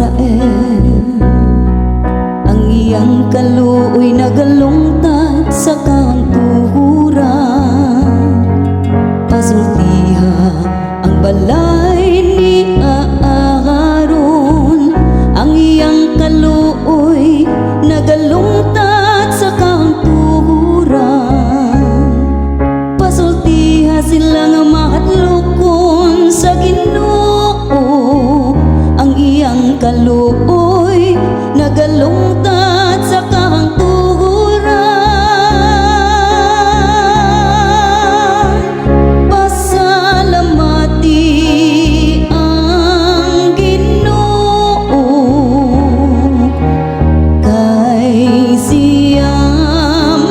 Israel. Ang iyang kaluoy nagalungtad sa kantuhuran. Pasultiha ang balay ni Aaron. Ang iyang kaluoy nagalungtad sa kantuhuran. Pasultiha sila nga mahadlokon sa Ginoo. Ang iyang kaluoy nagalungtad sa kahangturan. Pasalamati ang Ginoo kay siya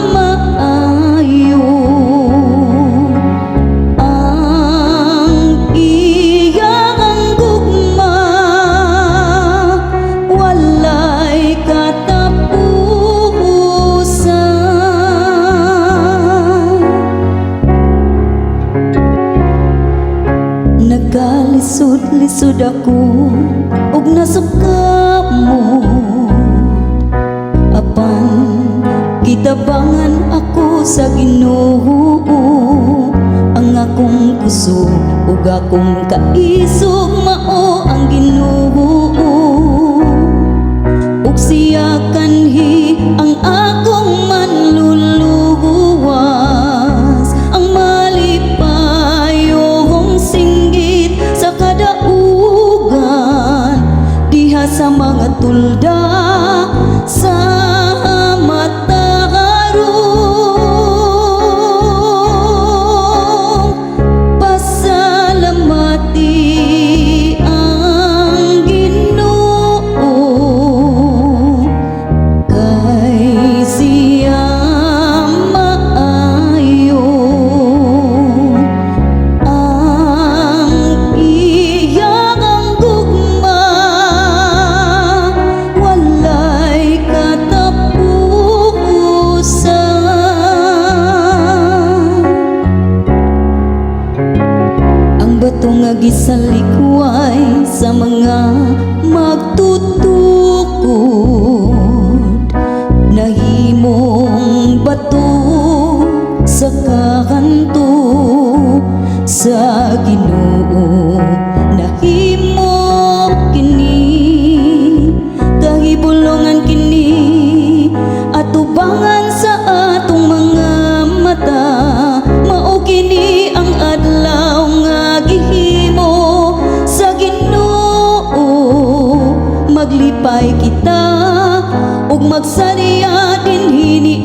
maayo. Ang iyang gugma walay katapusan. Nagkalisod-lisod ako ug nasukap mo. Apan gitabangan ako sa Ginoo. Ang akong puso ug akong kaisog mao ang Ginoo. Ug siya kanhi ang akong manluluwas. Ang malipayong singgit sa kadaugan diha sa mga tulda sa mataharong. Pasalamati ang Ginoo kay siya maayo. Ang iyang gugma walay katapusan. Ang bato nga gisalikway sa mga magtutukod. Nahimong bato sa kakanto sa Ginoo. Nahimo kini kahibulongan kini atubangan sa atong mga mata. Mao kini ang adlaw nga gihimo sa Ginoo. Maglipay kita ug magsariya dinhi ni